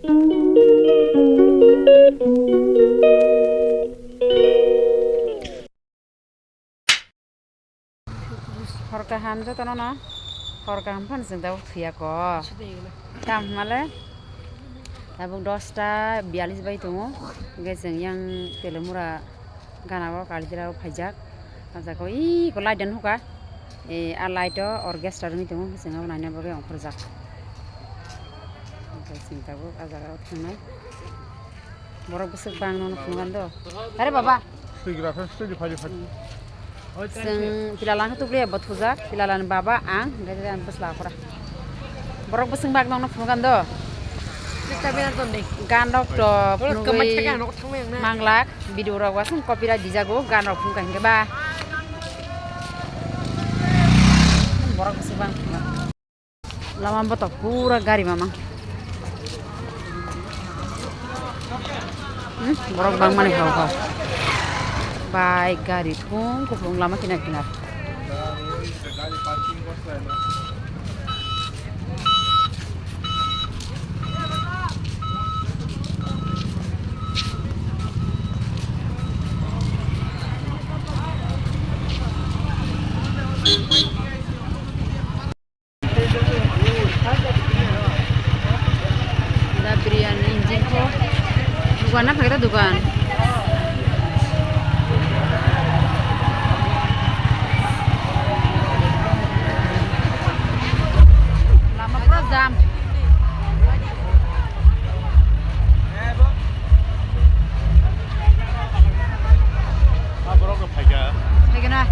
Hor kaham to tono na hor kaham phan sing daw thuya ko tam male tabuk 10:42 bai tongo ge sing yang telemura gana bo kalijira phajak aja ko I ko light dan huka a light orchestra ni tongo sing ab nanya boge ongkhorjak sing tabuk aja ko thangnai borok busuk bang no phungan do are baba Sing pilalan tu beli buat huzak, pilalan baba ang, dari yang besar kora. Borok besing bag nong nong do. Kita benar tuh deh. Gandok do, manglak, video rawas, kopira dijago, gandok pun kan keba. Borok besing bang. Lama botok pura gari mama. Borok bang mana kau. Baik gari pun kupung lama kinar-kinar. Ada biryani injin ko. Dukan apa kita dukan? Jam. Berapa harga? Harga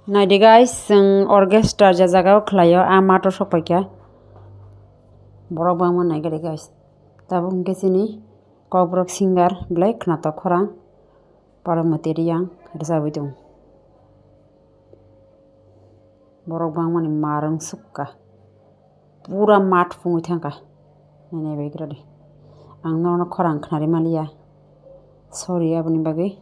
Nah deh guys, orkestra jaga kelayo amator sopakya. Borok bang mana gede guys. Tabung ke sini. Kobrok singer black nato korang para materi yang resawi dong. Borok bang mani marang suka pura mat fungu thangka nene begira de ang nono korang khnari malia sorry apni bagi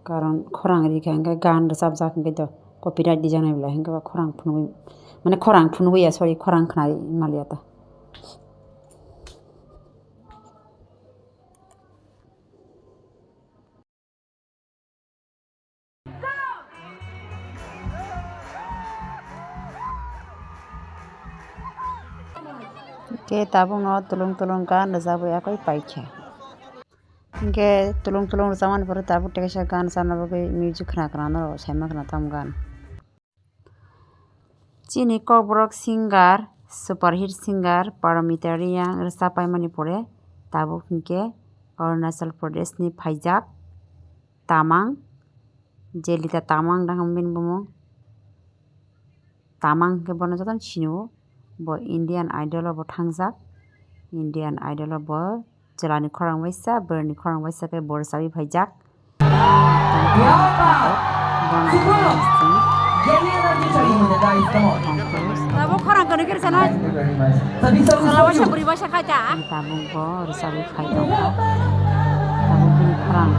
karon korang ri khanga gan resab jak nge do copyright di janai bla hanga korang phunu mane korang phunu ya sorry korang khnari malia ta Ke tabung no tulung kan resabu ya koi paikya. Ke tulung zaman per tabu tekesha gan sana bagi music kena no sama kena tam gan. Cini kobrok singer superhit singer paramiteri yang resapai manipure tabu ke Arunachal Pradesh ni Phaijak Tamang jelita Tamang daham bin bumo Tamang ke bono jatan chino bo Indian Idol bo thangjak Indian Idol bo jelani khorang waisa berni khorang waisa ke bor sabi phaijak Tabu khorang kene kir sana salawa sabri basa khaja tabu bo sabi phaijak tabu bin khorang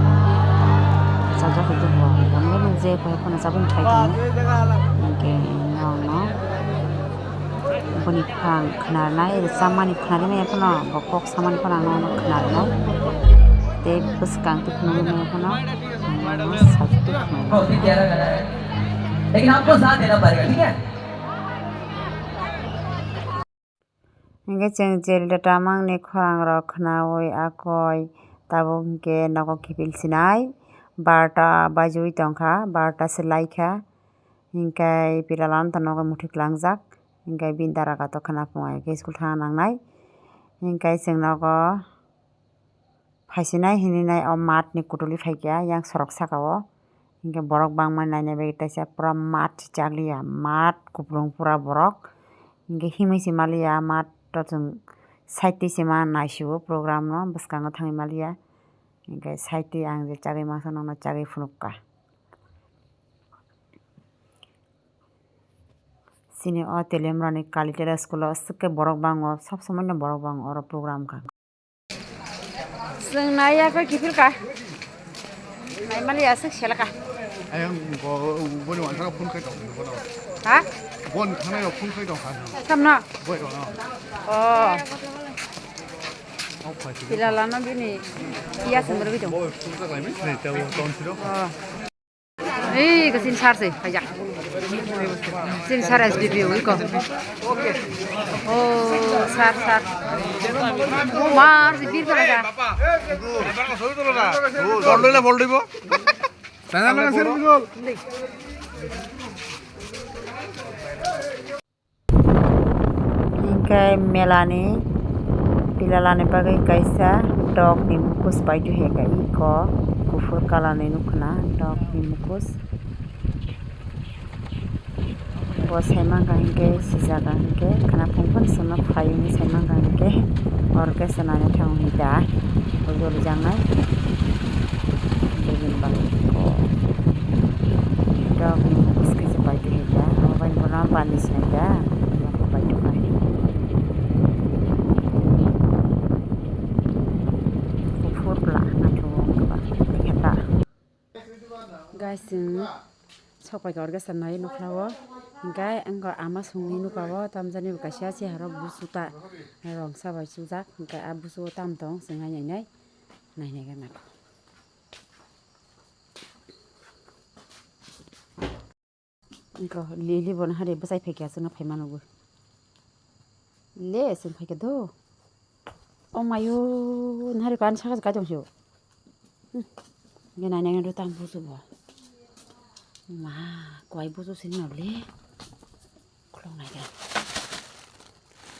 saja itu bo namanya je ko kono sabun phaijak ke no Boni khang khnarnai samani khnari me phono bokok samani phono no khnarnai te buskang tu phono me phono sakti बहुत ही प्यारा गाना है लेकिन आपको साथ देना पड़ेगा ठीक है Hingga jelda tamang ni khorang ro khnawoi akoi tabo hingke nago kipil sinai barta bajui tongkha barta selaikha hingkai pilalan tanogo muthik langjak hingkai bindara kato khana pungai ke school thana nangnai hingkai singnago phaisinai hininai o mat ni kutuli phaikya yang sorok sakao hingke borok bangma naina begi taisa pura mat chakliya mat kuplung pura borok hingke himui si malia mat totung saiti sima naisio program no bwskango thangi malia hingke saiti ang je chagui masa no chagui phunukka Sini o telemrani kalitera school o sukke borok bango sob somoi borok bang oro program ka Sing naya ko kifil ka Này mà lìa sức xé là cả. Anh có bên ngoài sao phun khai đồng được không? Hả? Bên thằng này là phun khai đồng hả? Thăm nào. Vậy đó nào. Không phải. Thì là nó biết này. Ia xem được cái chỗ. Ôi, phun ra cái mấy này tao toàn chứ đâu. Ê, cái xin sát gì? Phải giặc. Xin sát là review cái con. Sát. Mà gì biết cái là এবার সই তোলো না বল লইলে বল দিব সানা লাগা সের Beagle Hingkai melani pilalani bagai kaisa dog ni mukus baidu hegai ko kufur kalani nukna dog ni mukus bo saimang hingke sijaga hingke kana pungpun sunok phayuni saimang hingke orke sanane thang hida ojol jangai begin bang ko dog ni mukus kaisa baidu hida awan bona pani saja baidu kai guys sokpai ka orga sanai nuklawo hingkai angko ama sungni nukawo tamjani kasia si haro busuta rong sabai sujak hingkai a busu tam tong sengai nainai gana angko lili bon hari basai phekya suna phaimanobu le sun pheke do o mayo nari kan saga ka jongsu nge nainai ngado tam busu bo ma quay busu sin nào le klong này kìa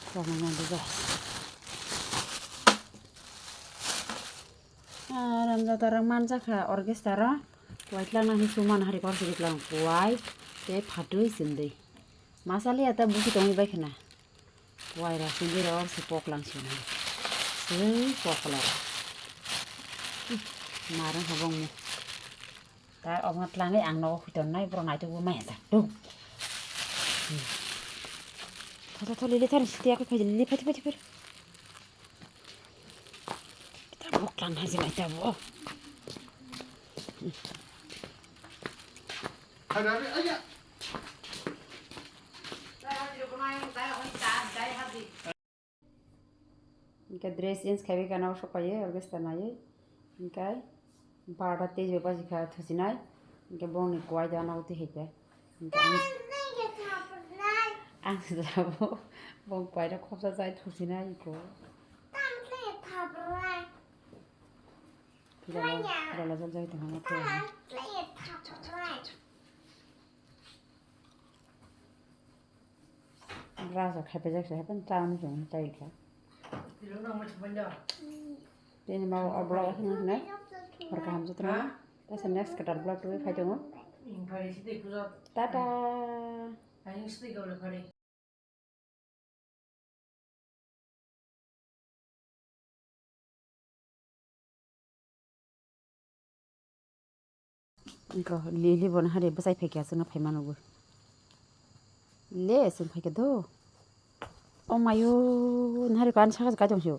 klong này ngon rồi ramja tarang manja kha orkestra quay lang nang suman hari kor sigit lang quay te phatui sindei masali ata buki tongi bai khna quay ra sindei or se pok lang sin sei pok la marang habong mu ta ông ngắt lang cái ăn nó khi tuần nay vào ngày tôi mẹ ra đúng thôi lấy thôi tiếc cái lấy phải ta buộc lang hay gì này ta buộc cái dress jeans khabi kana usho paye orkestra naye cái बारह तेज बजे खा थुसिनाय इनके बोंनि क्वाय जाना उते हेते इनके आं जाबो बों क्वाय खबसा जाय थुसिनाय इको फिराला जल जाय तंगा मते राजा खाइबे जायसे हेबन चाम जों जायखा ini mau obrol nih rekam setelah kita next kedar blog dulu kayak dong tada engkau lili bon hari besai phekya suna phaimanobu le sun pheke do o mayo nari kan saga ka jongsu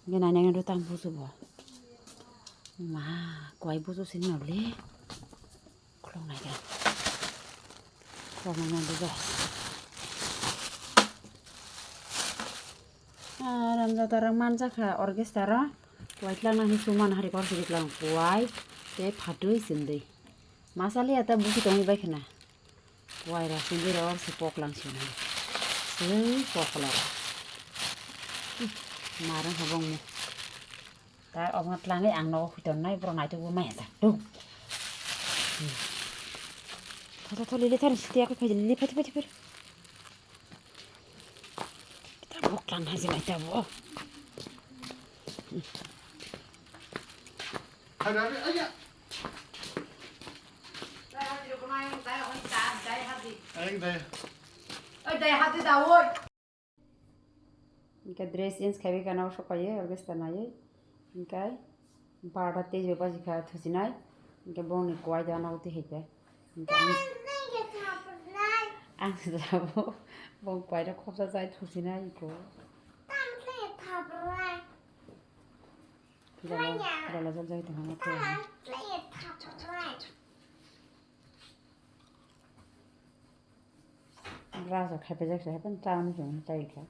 nge nainai ngado tam busu bo ma quay busu sin nào le klong này kìa klong này ngon rồi ramja tarang manja kha orkestra quay lang nang suman hari kor sigit lang quay te phatui sindei masali ata buki tongi bai khna quay ra sindei or se pok lang sin sei pok la marang habong mu ta ông ngắt lang cái ăn nó khi tuần nay vào ngày tôi mẹ ra đúng thôi lấy thôi tiếc cái lấy phải ta buộc lang hay gì này ta buộc cái dress jeans khabi kana usho paye orkestra naye cái बारह तेज बजे खा थुसिनाय इनके बोंनि क्वाय जाना उते हेते इनके आं जाबो बों क्वाय खबसा जाय थुसिनाय eco Kira jajah itu hangat ya. Rasa kayak pejak saya pun tahu macam cai kan.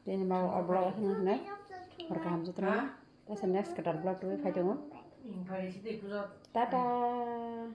Jadi mau obrol nih, mereka hamzat terus. Terus next kedar blog tuh kayak cuma. Dadah.